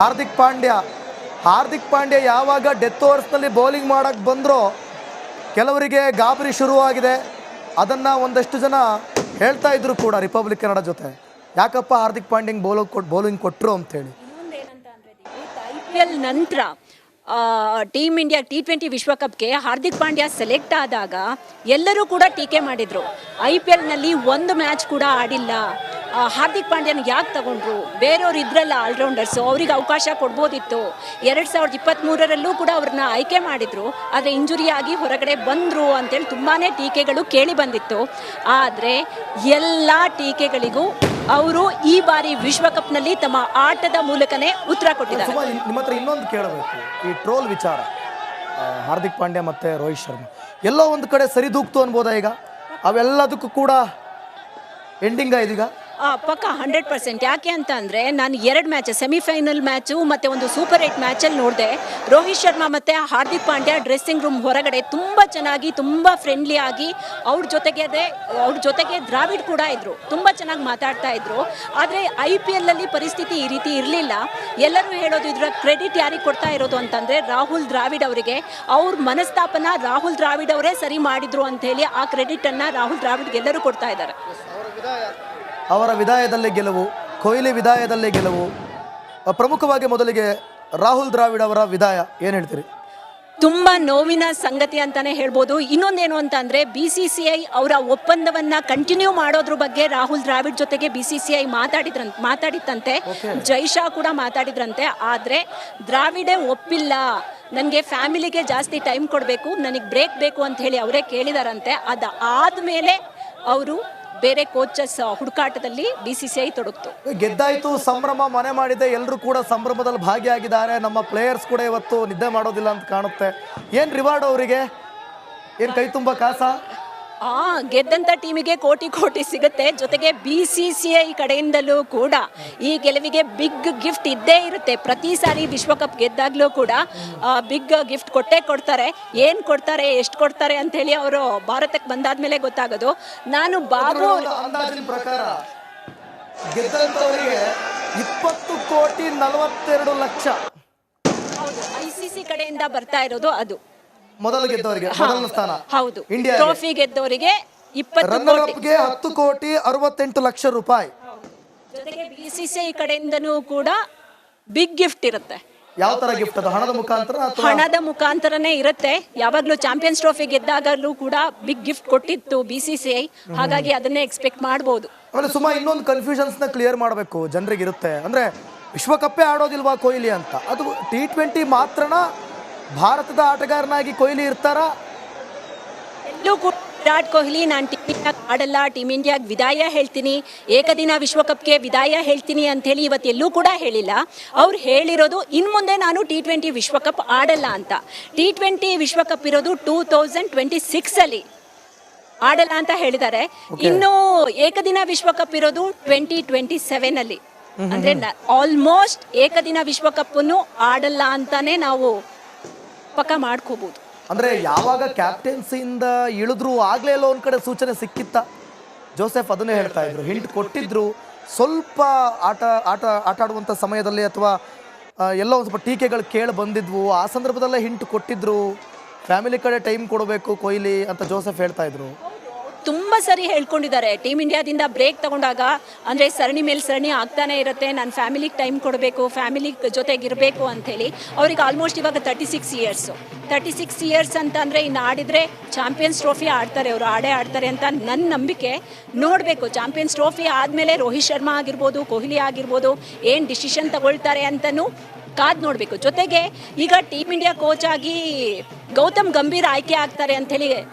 ಹಾರ್ದಿಕ್ ಪಾಂಡ್ಯ ಯಾವಾಗ death ಓವರ್ಸ್ನಲ್ಲಿ bowling ಮಾಡೋಕ್ಕೆ ಬಂದರೋ ಕೆಲವರಿಗೆ ಗಾಬರಿ ಶುರುವಾಗಿದೆ. ಅದನ್ನು ಒಂದಷ್ಟು ಜನ ಹೇಳ್ತಾ ಇದ್ರು ಕೂಡ ರಿಪಬ್ಲಿಕ್ ಕನ್ನಡ ಜೊತೆ, ಯಾಕಪ್ಪ ಹಾರ್ದಿಕ್ ಪಾಂಡ್ಯಂಗೆ ಬೌಲಿಂಗ್ ಕೊಟ್ಟರು ಅಂತೇಳಿ. IPL ನಂತರ ಟೀಮ್ ಇಂಡಿಯಾ T20 ವಿಶ್ವಕಪ್ಗೆ ಹಾರ್ದಿಕ್ ಪಾಂಡ್ಯ ಸೆಲೆಕ್ಟ್ ಆದಾಗ ಎಲ್ಲರೂ ಕೂಡ ಟೀಕೆ ಮಾಡಿದರು. IPLನಲ್ಲಿ ಒಂದು ಮ್ಯಾಚ್ ಕೂಡ ಆಡಿಲ್ಲ, ಹಾರ್ದಿಕ್ ಪಾಂಡ್ಯನ ಯಾಕೆ ತಗೊಂಡ್ರು, ಬೇರೆಯವ್ರು ಇದ್ರಲ್ಲ ಆಲ್ರೌಂಡರ್ಸು, ಅವ್ರಿಗೆ ಅವಕಾಶ ಕೊಡ್ಬೋದಿತ್ತು. 2023ರಲ್ಲೂ ಕೂಡ ಅವ್ರನ್ನ ಆಯ್ಕೆ ಮಾಡಿದರು, ಆದರೆ ಇಂಜುರಿ ಆಗಿ ಹೊರಗಡೆ ಬಂದರು ಅಂತೇಳಿ ತುಂಬಾ ಟೀಕೆಗಳು ಕೇಳಿ ಬಂದಿತ್ತು. ಆದರೆ ಎಲ್ಲ ಟೀಕೆಗಳಿಗೂ ಅವರು ಈ ಬಾರಿ ವಿಶ್ವಕಪ್ನಲ್ಲಿ ತಮ್ಮ ಆಟದ ಮೂಲಕನೇ ಉತ್ತರ ಕೊಟ್ಟಿದ್ದಾರೆ. ನಿಮ್ಮ ಹತ್ರ ಇನ್ನೊಂದು ಕೇಳಬೇಕು, ಈ ಟ್ರೋಲ್ ವಿಚಾರ ಹಾರ್ದಿಕ್ ಪಾಂಡ್ಯ ಮತ್ತು ರೋಹಿತ್ ಶರ್ಮಾ ಎಲ್ಲೋ ಒಂದು ಕಡೆ ಸರಿದೂಗ್ತು ಅನ್ಬೋದಾ? ಈಗ ಅವೆಲ್ಲದಕ್ಕೂ ಕೂಡ ಎಂಡಿಂಗ್ ಇದೀಗ ಪಕ್ಕ 100%. ಯಾಕೆ ಅಂತ ಅಂದರೆ ನಾನು 2 ಮ್ಯಾಚ್, ಸೆಮಿಫೈನಲ್ ಮ್ಯಾಚು ಮತ್ತು ಒಂದು ಸೂಪರ್ 8 ಮ್ಯಾಚಲ್ಲಿ ನೋಡಿದೆ. ರೋಹಿತ್ ಶರ್ಮಾ ಮತ್ತು ಹಾರ್ದಿಕ್ ಪಾಂಡ್ಯ ಡ್ರೆಸ್ಸಿಂಗ್ ರೂಮ್ ಹೊರಗಡೆ ತುಂಬ ಚೆನ್ನಾಗಿ, ತುಂಬ ಫ್ರೆಂಡ್ಲಿ ಆಗಿ, ಅವ್ರ ಜೊತೆಗೆ ದ್ರಾವಿಡ್ ಕೂಡ ಇದ್ದರು, ತುಂಬ ಚೆನ್ನಾಗಿ ಮಾತಾಡ್ತಾ ಇದ್ರು. ಆದರೆ IPLನಲ್ಲಿ ಪರಿಸ್ಥಿತಿ ಈ ರೀತಿ ಇರಲಿಲ್ಲ. ಎಲ್ಲರೂ ಹೇಳೋದು ಇದರ ಕ್ರೆಡಿಟ್ ಯಾರಿಗೆ ಕೊಡ್ತಾ ಇರೋದು ಅಂತಂದರೆ ರಾಹುಲ್ ದ್ರಾವಿಡ್ ಅವರಿಗೆ. ಅವ್ರ ಮನಸ್ತಾಪನ ರಾಹುಲ್ ದ್ರಾವಿಡ್ ಅವರೇ ಸರಿ ಮಾಡಿದ್ರು ಅಂಥೇಳಿ ಆ ಕ್ರೆಡಿಟನ್ನು ರಾಹುಲ್ ದ್ರಾವಿಡ್ಗೆ ಎಲ್ಲರೂ ಕೊಡ್ತಾ ಇದ್ದಾರೆ. ಅವರ ವಿದಾಯದಲ್ಲೇ ಗೆಲುವು, ಕೊಹ್ಲಿ ವಿದಾಯದಲ್ಲೇ ಗೆಲುವು. ಪ್ರಮುಖವಾಗಿ ಮೊದಲಿಗೆ ರಾಹುಲ್ ದ್ರಾವಿಡ್ ಅವರ ವಿದಾಯ ಏನು ಹೇಳ್ತೀರಿ? ತುಂಬ ನೋವಿನ ಸಂಗತಿ ಅಂತಲೇ ಹೇಳ್ಬೋದು. ಇನ್ನೊಂದೇನು ಅಂತಂದರೆ BCCI ಅವರ ಒಪ್ಪಂದವನ್ನು ಕಂಟಿನ್ಯೂ ಮಾಡೋದ್ರ ಬಗ್ಗೆ ರಾಹುಲ್ ದ್ರಾವಿಡ್ ಜೊತೆಗೆ BCCI ಮಾತಾಡಿತ್ತಂತೆ, ಜೈಶಾ ಕೂಡ ಮಾತಾಡಿದ್ರಂತೆ. ಆದರೆ ದ್ರಾವಿಡೇ ಒಪ್ಪಿಲ್ಲ, ನನಗೆ ಫ್ಯಾಮಿಲಿಗೆ ಜಾಸ್ತಿ ಟೈಮ್ ಕೊಡಬೇಕು, ನನಗೆ ಬ್ರೇಕ್ ಬೇಕು ಅಂತ ಹೇಳಿ ಅವರೇ ಕೇಳಿದಾರಂತೆ. ಅದಾದಮೇಲೆ ಅವರು ಬೇರೆ ಕೋಚಸ್ ಹುಡುಕಾಟದಲ್ಲಿ BCCI ತೊಡಗ್ತು. ಗೆದ್ದಾಯ್ತು, ಸಂಭ್ರಮ ಮನೆ ಮಾಡಿದೆ, ಎಲ್ಲರೂ ಕೂಡ ಸಂಭ್ರಮದಲ್ಲಿ ಭಾಗಿಯಾಗಿದ್ದಾರೆ. ನಮ್ಮ ಪ್ಲೇಯರ್ಸ್ ಕೂಡ ಇವತ್ತು ನಿದ್ದೆ ಮಾಡೋದಿಲ್ಲ ಅಂತ ಕಾಣುತ್ತೆ. ಏನು ರಿವಾರ್ಡ್ ಅವರಿಗೆ? ಏನು ಕೈ ತುಂಬ ಕಾಸ? ಗೆದ್ದಂಥ ಟೀಮಿಗೆ ಕೋಟಿ ಸಿಗುತ್ತೆ. ಜೊತೆಗೆ BCCI ಕಡೆಯಿಂದಲೂ ಕೂಡ ಈ ಗೆಲುವಿಗೆ ಬಿಗ್ ಗಿಫ್ಟ್ ಇದ್ದೇ ಇರುತ್ತೆ. ಪ್ರತಿ ಸಾರಿ ವಿಶ್ವಕಪ್ ಗೆದ್ದಾಗಲೂ ಕೂಡ ಬಿಗ್ ಗಿಫ್ಟ್ ಕೊಡ್ತಾರೆ. ಏನು ಕೊಡ್ತಾರೆ, ಎಷ್ಟು ಕೊಡ್ತಾರೆ ಅಂಥೇಳಿ ಅವರು ಭಾರತಕ್ಕೆ ಬಂದಾದ್ಮೇಲೆ ಗೊತ್ತಾಗೋದು. ನಾನು ಬಾಬು ಅಂದಾಜಿನ ಪ್ರಕಾರ ಗೆದ್ದಂಥವರಿಗೆ 20 ಕೋಟಿ 42 ಲಕ್ಷ ICC ಕಡೆಯಿಂದ ಬರ್ತಾ ಇರೋದು. ಅದು ಮೊದಲು ಗೆದ್ದವರಿಗೆ ಮೊದಲ ಸ್ಥಾನ. ಹೌದು, ಟ್ರೋಫಿ ಗೆದ್ದವರಿಗೆ 20 ಕೋಟಿ, 10 ಕೋಟಿ 68 ಲಕ್ಷ ರೂಪಾಯಿ. ಜೊತೆಗೆ BCCI ಕಡೆಯಿಂದನೂ ಕೂಡ ಬಿಗ್ ಗಿಫ್ಟ್ ಇರುತ್ತೆ. ಯಾವ ತರ ಗಿಫ್ಟ್? ಅದು ಹಣದ ಮುಖಾಂತರ? ಹಣದ ಮುಖಾಂತರನೇ ಇರುತ್ತೆ. ಯಾವಾಗಲೂ ಚಾಂಪಿಯನ್ಸ್ ಟ್ರೋಫಿ ಗೆದ್ದಾಗಲೂ ಕೂಡ ಬಿಗ್ ಗಿಫ್ಟ್ ಕೊಟ್ಟಿತ್ತು BCCI, ಹಾಗಾಗಿ ಅದನ್ನೇ ಎಕ್ಸ್ಪೆಕ್ಟ್ ಮಾಡ್ಬೋದು. ಆಮೇಲೆ ಸುಮಾ ಇನ್ನೊಂದು ಕನ್ಫ್ಯೂಷನ್ಸ್ನ ಕ್ಲಿಯರ್ ಮಾಡಬೇಕು ಜನರಿಗೆ ಇರುತ್ತೆ. ಅಂದರೆ ವಿಶ್ವಕಪ್ಪೇ ಆಡೋದಿಲ್ವಾ ಕೊಹ್ಲಿ ಅಂತ? ಅದು T20 ಮಾತ್ರನಾ? ಭಾರತದ ಆಟಗಾರನಾಗಿ ಕೊಹ್ಲಿ ಇರ್ತಾರಾ? ಎಲ್ಲೂ ಕೂಡ ವಿರಾಟ್ ಕೊಹ್ಲಿ ನಾನು ಟೀಮ್ ಇಂಡಿಯಾಗೆ ಆಡಲ್ಲ, ಟೀಮ್ ಇಂಡಿಯಾಗೆ ವಿದಾಯ ಹೇಳ್ತೀನಿ, ಏಕದಿನ ವಿಶ್ವಕಪ್ಗೆ ವಿದಾಯ ಹೇಳ್ತೀನಿ ಅಂಥೇಳಿ ಇವತ್ತೆಲ್ಲೂ ಕೂಡ ಹೇಳಿಲ್ಲ. ಅವ್ರು ಹೇಳಿರೋದು ಇನ್ನು ಮುಂದೆ ನಾನು T20 ವಿಶ್ವಕಪ್ ಆಡಲ್ಲ ಅಂತ. T20 ವಿಶ್ವಕಪ್ ಇರೋದು 2026ಅಲ್ಲಿ ಆಡಲ್ಲ ಅಂತ ಹೇಳಿದ್ದಾರೆ. ಇನ್ನು ಏಕದಿನ ವಿಶ್ವಕಪ್ ಇರೋದು 2027ಅಲ್ಲಿ. ಅಂದರೆ ಆಲ್ಮೋಸ್ಟ್ ಏಕದಿನ ವಿಶ್ವಕಪ್ಪನ್ನು ಆಡಲ್ಲ ಅಂತಾನೆ ನಾವು ಪಕ್ಕ ಮಾಡ್ಕೋಬಹುದು. ಅಂದ್ರೆ ಯಾವಾಗ ಕ್ಯಾಪ್ಟನ್ಸಿಯಿಂದ ಇಳಿದ್ರು ಆಗ್ಲೇ ಎಲ್ಲೋ ಒಂದ್ ಕಡೆ ಸೂಚನೆ ಸಿಕ್ಕಿತ್ತ? ಜೋಸೆಫ್ ಅದನ್ನೇ ಹೇಳ್ತಾ ಇದ್ರು, ಹಿಂಟ್ ಕೊಟ್ಟಿದ್ರು. ಸ್ವಲ್ಪ ಆಟ ಆಡುವಂಥ ಸಮಯದಲ್ಲಿ ಅಥವಾ ಎಲ್ಲೋ ಒಂದು ಸ್ವಲ್ಪ ಟೀಕೆಗಳು ಕೇಳಿ ಬಂದಿದ್ವು, ಆ ಸಂದರ್ಭದಲ್ಲೇ ಹಿಂಟ್ ಕೊಟ್ಟಿದ್ರು, ಫ್ಯಾಮಿಲಿ ಕಡೆ ಟೈಮ್ ಕೊಡಬೇಕು ಕೊಹ್ಲಿ ಅಂತ ಜೋಸೆಫ್ ಹೇಳ್ತಾ ಇದ್ರು. ತುಂಬ ಸರಿ ಹೇಳ್ಕೊಂಡಿದ್ದಾರೆ. ಟೀಮ್ ಇಂಡಿಯಾದಿಂದ ಬ್ರೇಕ್ ತಗೊಂಡಾಗ, ಅಂದರೆ ಸರಣಿ ಮೇಲೆ ಸರಣಿ ಆಗ್ತಾನೆ ಇರುತ್ತೆ, ನಾನು ಫ್ಯಾಮಿಲಿಗೆ ಟೈಮ್ ಕೊಡಬೇಕು, ಫ್ಯಾಮಿಲಿ ಜೊತೆಗಿರಬೇಕು ಅಂಥೇಳಿ. ಅವ್ರಿಗೆ ಆಲ್ಮೋಸ್ಟ್ ಇವಾಗ 36 ಇಯರ್ಸ್ ಅಂತ ಅಂದರೆ ಇನ್ನು ಆಡಿದರೆ ಚಾಂಪಿಯನ್ಸ್ ಟ್ರೋಫಿ ಆಡ್ತಾರೆ, ಅವರು ಆಡ್ತಾರೆ ಅಂತ ನನ್ನ ನಂಬಿಕೆ. ನೋಡಬೇಕು, ಚಾಂಪಿಯನ್ಸ್ ಟ್ರೋಫಿ ಆದಮೇಲೆ ರೋಹಿತ್ ಶರ್ಮಾ ಆಗಿರ್ಬೋದು, ಕೊಹ್ಲಿ ಆಗಿರ್ಬೋದು, ಏನು ಡಿಸಿಷನ್ ತಗೊಳ್ತಾರೆ ಅಂತಲೂ ಕಾದು ನೋಡಬೇಕು. ಜೊತೆಗೆ ಈಗ ಟೀಮ್ ಇಂಡಿಯಾ ಕೋಚ್ ಆಗಿ ಗೌತಮ್ ಗಂಭೀರ್ ಆಯ್ಕೆ ಆಗ್ತಾರೆ ಅಂಥೇಳಿ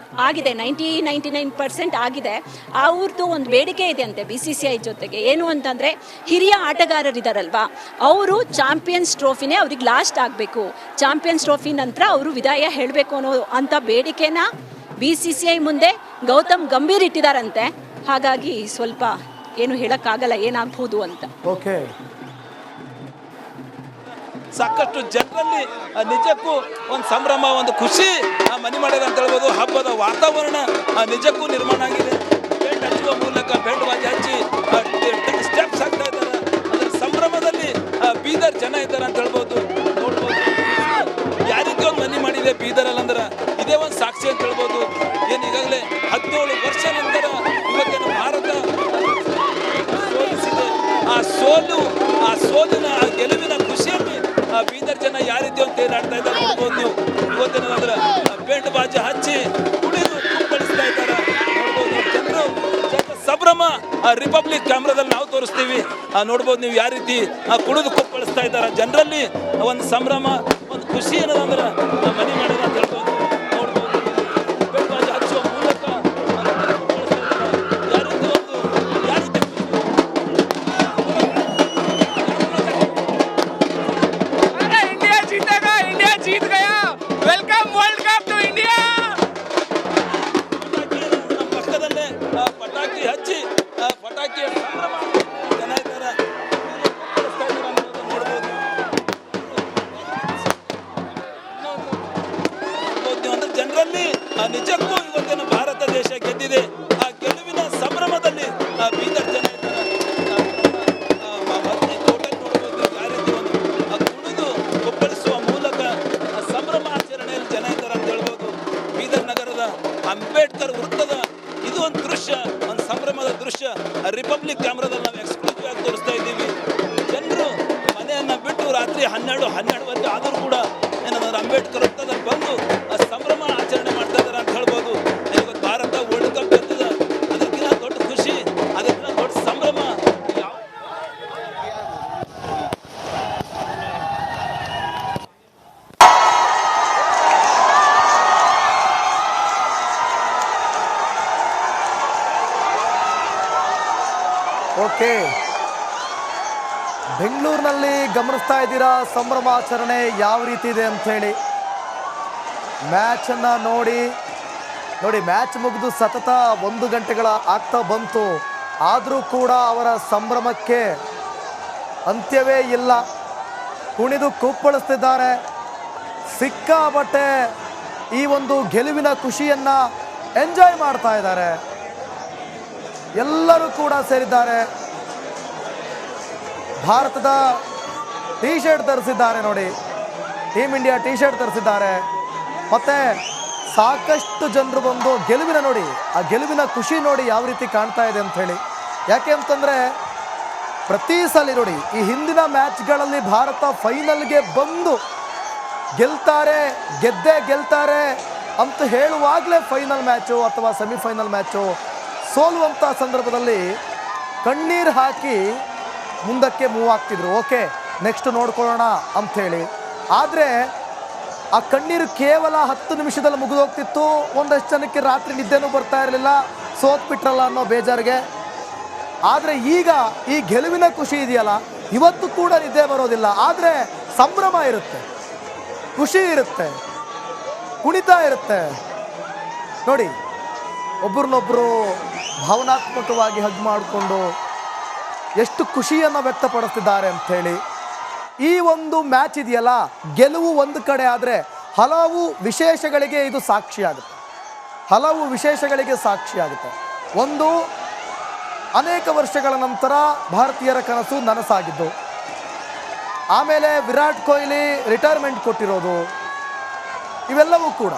ಆಗಿದೆ, 99% ಆಗಿದೆ. ಅವ್ರದ್ದು ಒಂದು ಬೇಡಿಕೆ ಇದೆ ಅಂತೆ BCCI ಜೊತೆಗೆ. ಏನು ಅಂತಂದರೆ ಹಿರಿಯ ಆಟಗಾರರಿದ್ದಾರಲ್ವ, ಅವರು ಚಾಂಪಿಯನ್ಸ್ ಟ್ರೋಫಿನೇ ಅವ್ರಿಗೆ ಲಾಸ್ಟ್ ಆಗಬೇಕು, ಚಾಂಪಿಯನ್ಸ್ ಟ್ರೋಫಿ ನಂತರ ಅವರು ವಿದಾಯ ಹೇಳಬೇಕು ಅನ್ನೋ ಅಂಥ ಬೇಡಿಕೆನ BCCI ಮುಂದೆ ಗೌತಮ್ ಗಂಭೀರ್ ಇಟ್ಟಿದ್ದಾರಂತೆ. ಹಾಗಾಗಿ ಸ್ವಲ್ಪ ಏನು ಹೇಳೋಕ್ಕಾಗಲ್ಲ ಏನಾಗ್ಬೋದು ಅಂತ. ಓಕೆ, ಸಾಕಷ್ಟು ಜನರಲ್ಲಿ ನಿಜಕ್ಕೂ ಒಂದು ಸಂಭ್ರಮ, ಒಂದು ಖುಷಿ ಮನೆ ಮಾಡಿದೆ ಅಂತ ಹೇಳ್ಬೋದು. ಹಬ್ಬದ ವಾತಾವರಣ ನಿಜಕ್ಕೂ ನಿರ್ಮಾಣ ಆಗಿದೆ. ಬೆಂಡ್ ಹಚ್ಚುವ ಮೂಲಕ ಬೆಂಡ್ ಬಾಜಿ ಹಚ್ಚಿ ಸ್ಟೆಪ್ಸ್ ಹಾಕ್ತಾ ಇದ್ದಾರೆ. ಅದರ ಸಂಭ್ರಮದಲ್ಲಿ ಬೀದರ್ ಜನ ಇದ್ದಾರೆ ಅಂತ ಹೇಳ್ಬೋದು. ನೋಡ್ಬೋದು ಯಾವ ರೀತಿ ಒಂದು ಮನೆ ಮಾಡಿದೆ ಬೀದರಲ್ಲಿ ಅಂದ್ರೆ ಇದೇ ಒಂದು ಸಾಕ್ಷಿ ಅಂತ ಹೇಳ್ಬೋದು. ಏನು ಈಗಾಗಲೇ 17 ವರ್ಷ ನಂತರ ಇವತ್ತೇನು ಭಾರತ ಸೋಲಿಸಿದೆ. ಆ ಸೋಲಿನ ಆ ಗೆಲುವಿನ ಖುಷಿಯಲ್ಲಿ ಆ ಬೀದರ್ ಜನ ಯಾವ ರೀತಿ ಒಂದು ತೇಲಾಡ್ತಾ ಇದ್ದಾರೆ ನೋಡ್ಬೋದು ನೀವು. ಇವತ್ತೇನಂದ್ರೆ ಬೆಂಡ್ ಬಾಜಿ ಹಚ್ಚಿ ಕುಣಿದು ಕುಪ್ಪಳಿಸ್ತಾ ಇದ್ದಾರೆ ನೋಡ್ಬೋದು. ಜನರು ಸಂಭ್ರಮ ರಿಪಬ್ಲಿಕ್ ಕ್ಯಾಮ್ರಾದಲ್ಲಿ ನಾವು ತೋರಿಸ್ತೀವಿ. ನೋಡ್ಬೋದು ನೀವು ಯಾವ ರೀತಿ ಕುಣಿದು ಕುಪ್ಪಳಿಸ್ತಾ ಇದ್ದಾರೆ. ಜನರಲ್ಲಿ ಒಂದು ಸಂಭ್ರಮ, ಒಂದು ಖುಷಿ ಏನದಂದ್ರೆ ಮನೆ ಮಾಡೋದು ಅಂತ ಹೇಳ್ಬೋದು. ನೋಡ್ಬೋದು ಬೆಂಡ್ ಬಾಜಿ ಹಚ್ಚುವ ಮೂಲಕ ಯಾವ ರೀತಿ इंडिया जीतेगा, इंडिया जीत गया, welcome world cup to India. ಪಕ್ಕದಲ್ಲೇ ಪಟಾಕಿ ಹಚ್ಚಿ ಪಟಾಕಿಯ ಸಂಭ್ರಮ ಜನ ಇದ್ದಾರೆ ನೋಡ್ಬೋದು. ಅಂದ್ರೆ ಜನರಲ್ಲಿ ನಿಜಕ್ಕೂ ಇವತ್ತೇನು ಭಾರತ ದೇಶ ಗೆದ್ದಿದೆ. ಆ ಗೆಲುವಿನ ಸಂಭ್ರಮದಲ್ಲಿ ಬೀದರ್ ಜನ ಇದ್ದಾರೆ. ಟೋಟಲ್ ನೋಡ್ಬೋದು ಯಾವ ರೀತಿ ಒಂದು ಕುಣಿದು ಒಪ್ಪಳಿಸುವ ಮೂಲಕ ಸಂಭ್ರಮ ಆಚರಣೆಯಲ್ಲಿ ಜನ ಇದ್ದಾರೆ ಅಂತ ಹೇಳ್ಬೋದು. ಬೀದರ್ ನಗರದ ಅಂಬೇಡ್ಕರ್ ವೃತ್ತದ ಇದು ಒಂದು ದೃಶ್ಯ, ಒಂದು ಸಂಭ್ರಮದ ದೃಶ್ಯ ರಿಪಬ್ಲಿಕ್ ಕ್ಯಾಮ್ರಾದಲ್ಲಿ ನಾವು ಎಕ್ಸ್ಕ್ಲೂಸಿವ್ ಆಗಿ ತೋರಿಸ್ತಾ ಇದ್ದೀವಿ. ಜನರು ಮನೆಯನ್ನ ಬಿಟ್ಟು ರಾತ್ರಿ 12 ಆದರೂ ಕೂಡ ಏನಂದ್ರೆ ಅಂಬೇಡ್ಕರ್ ವೃತ್ತದಲ್ಲಿ ಬಂದು ಸಂಭ್ರಮ ಆಚರಣೆ ಮಾಡ್ತಾ ಇದ್ದಾರೆ ಅಂತ ಹೇಳ್ಬೋದು. ಇವತ್ತು ಭಾರತ ವರ್ಲ್ಡ್ ಕಪ್ ಗೆದ್ದಿದೆ. ಅದಕ್ಕಿಂತ ದೊಡ್ಡ ಖುಷಿ, ಅದಕ್ಕಿಂತ ದೊಡ್ಡ ಸಂಭ್ರಮ ಯಾವ ಓಕೆ, ಬೆಂಗಳೂರಿನಲ್ಲಿ ಗಮನಿಸ್ತಾ ಇದ್ದೀರಾ ಸಂಭ್ರಮಾಚರಣೆ ಯಾವ ರೀತಿ ಇದೆ ಅಂಥೇಳಿ. ಮ್ಯಾಚನ್ನು ನೋಡಿ ಮ್ಯಾಚ್ ಮುಗಿದು ಸತತ 1 ಗಂಟೆಗಳ ಆಗ್ತಾ ಬಂತು. ಆದರೂ ಕೂಡ ಅವರ ಸಂಭ್ರಮಕ್ಕೆ ಅಂತ್ಯವೇ ಇಲ್ಲ. ಕುಣಿದು ಕುಪ್ಪಳಿಸ್ತಿದ್ದಾರೆ. ಸಿಕ್ಕಾಪಟ್ಟೆ ಈ ಒಂದು ಗೆಲುವಿನ ಖುಷಿಯನ್ನು ಎಂಜಾಯ್ ಮಾಡ್ತಾ ಇದ್ದಾರೆ. ಎಲ್ಲರೂ ಕೂಡ ಸೇರಿದ್ದಾರೆ. ಭಾರತದ ಟೀ ಶರ್ಟ್ ಧರಿಸಿದ್ದಾರೆ ನೋಡಿ, ಟೀಮ್ ಇಂಡಿಯಾ ಟೀ ಶರ್ಟ್ ಧರಿಸಿದ್ದಾರೆ. ಮತ್ತು ಸಾಕಷ್ಟು ಜನರು ಬಂದು ಗೆಲುವಿನ ನೋಡಿ, ಆ ಗೆಲುವಿನ ಖುಷಿ ನೋಡಿ ಯಾವ ರೀತಿ ಕಾಣ್ತಾ ಇದೆ ಅಂಥೇಳಿ. ಯಾಕೆ ಅಂತಂದರೆ ಪ್ರತಿ ಸಲ ನೋಡಿ ಈ ಹಿಂದಿನ ಮ್ಯಾಚ್ಗಳಲ್ಲಿ ಭಾರತ ಫೈನಲ್ಗೆ ಬಂದು ಗೆದ್ದೇ ಗೆಲ್ತಾರೆ ಅಂತ ಹೇಳುವಾಗಲೇ ಫೈನಲ್ ಮ್ಯಾಚು ಅಥವಾ ಸೆಮಿಫೈನಲ್ ಮ್ಯಾಚು ಸೋಲುವಂಥ ಸಂದರ್ಭದಲ್ಲಿ ಕಣ್ಣೀರು ಹಾಕಿ ಮುಂದಕ್ಕೆ ಮೂವ್ ಆಗ್ತಿದ್ರು. ಓಕೆ, ನೆಕ್ಸ್ಟ್ ನೋಡ್ಕೊಳ್ಳೋಣ ಅಂಥೇಳಿ. ಆದರೆ ಆ ಕಣ್ಣೀರು ಕೇವಲ 10 ನಿಮಿಷದಲ್ಲಿ ಮುಗಿದೋಗ್ತಿತ್ತು. ಒಂದಷ್ಟು ಜನಕ್ಕೆ ರಾತ್ರಿ ನಿದ್ದೆನೂ ಬರ್ತಾ ಇರಲಿಲ್ಲ, ಸೋತ್ಬಿಟ್ರಲ್ಲ ಅನ್ನೋ ಬೇಜಾರಿಗೆ. ಆದರೆ ಈಗ ಈ ಗೆಲುವಿನ ಖುಷಿ ಇದೆಯಲ್ಲ, ಇವತ್ತು ಕೂಡ ನಿದ್ದೆ ಬರೋದಿಲ್ಲ. ಆದರೆ ಸಂಭ್ರಮ ಇರುತ್ತೆ, ಖುಷಿ ಇರುತ್ತೆ, ಕುಣಿತಾ ಇರುತ್ತೆ ನೋಡಿ. ಒಬ್ಬರನ್ನೊಬ್ಬರು ಭಾವನಾತ್ಮಕವಾಗಿ ಹಗ್ ಮಾಡಿಕೊಂಡು ಎಷ್ಟು ಖುಷಿಯನ್ನು ವ್ಯಕ್ತಪಡಿಸ್ತಿದ್ದಾರೆ ಅಂಥೇಳಿ. ಈ ಒಂದು ಮ್ಯಾಚ್ ಇದೆಯಲ್ಲ, ಗೆಲುವು ಒಂದು ಕಡೆ ಆದರೆ ಹಲವು ವಿಶೇಷಗಳಿಗೆ ಇದು ಸಾಕ್ಷಿಯಾಗುತ್ತೆ. ಒಂದು, ಅನೇಕ ವರ್ಷಗಳ ನಂತರ ಭಾರತೀಯರ ಕನಸು ನನಸಾಗಿದ್ದು. ಆಮೇಲೆ ವಿರಾಟ್ ಕೊಹ್ಲಿ ರಿಟೈರ್ಮೆಂಟ್ ಕೊಟ್ಟಿರೋದು, ಇವೆಲ್ಲವೂ ಕೂಡ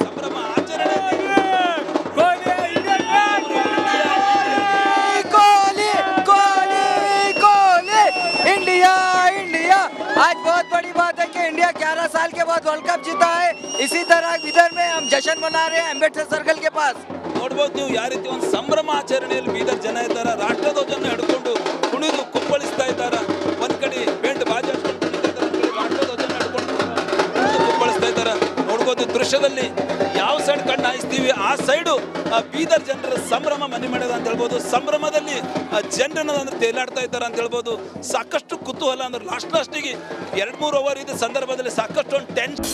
ಸಂಭ್ರಮ ಆಚರಣೆ. आज बहुत बड़ी बात है कि इंडिया 11 साल के बाद वर्ल्ड कप जीता है। इसी तरह इधर में हम जश्न मना रहे हैं अंबेडकर सर्कल के पास. ನೋಡ್ಬೋದು ನೀವು ಯಾವ ರೀತಿ ಒಂದು ಸಂಭ್ರಮ ಆಚರಣೆಯಲ್ಲಿ ಬೀದರ್ ಜನ ಇದ್ದಾರೆ. ರಾಷ್ಟ್ರಧ್ವಜವನ್ನು ಹಿಡ್ಕೊಂಡು ಕುಣಿದು ಕುಪ್ಪಳಿಸ್ತಾ ಇದ್ದಾರೆ. ಒಂದ್ ಕಡೆ ಬೆಂಡ್ ಬಾಜಿ ಹಚ್ಕೊಂಡು ರಾಷ್ಟ್ರಧ್ವಜವನ್ನು ಹಿಡ್ಕೊಂಡು ಕುಪ್ಪಳಿಸ್ತಾ ಇದ್ದಾರೆ. ನೋಡ್ಬೋದು ದೃಶ್ಯದಲ್ಲಿ ಯಾವ ಸೈಡ್ ಕಣ್ಣು ಹಾಯಿಸ್ತೀವಿ ಆ ಸೈಡು ಬೀದರ್ ಜನರ ಸಂಭ್ರಮ ಮನೆ ಮಾಡೋದು ಅಂತ ಹೇಳ್ಬೋದು. ಸಂಭ್ರಮದಲ್ಲಿ ಜನರನ್ನ ಅಂದ್ರೆ ತೇಲಾಡ್ತಾ ಇದ್ದಾರೆ ಅಂತ ಹೇಳ್ಬೋದು. ಸಾಕಷ್ಟು ಕುತೂಹಲ ಅಂದ್ರೆ ಲಾಸ್ಟಿಗೆ 2-3 ಓವರ್ ಇದ್ದ ಸಂದರ್ಭದಲ್ಲಿ ಸಾಕಷ್ಟು ಒಂದು ಟೆನ್ಷನ್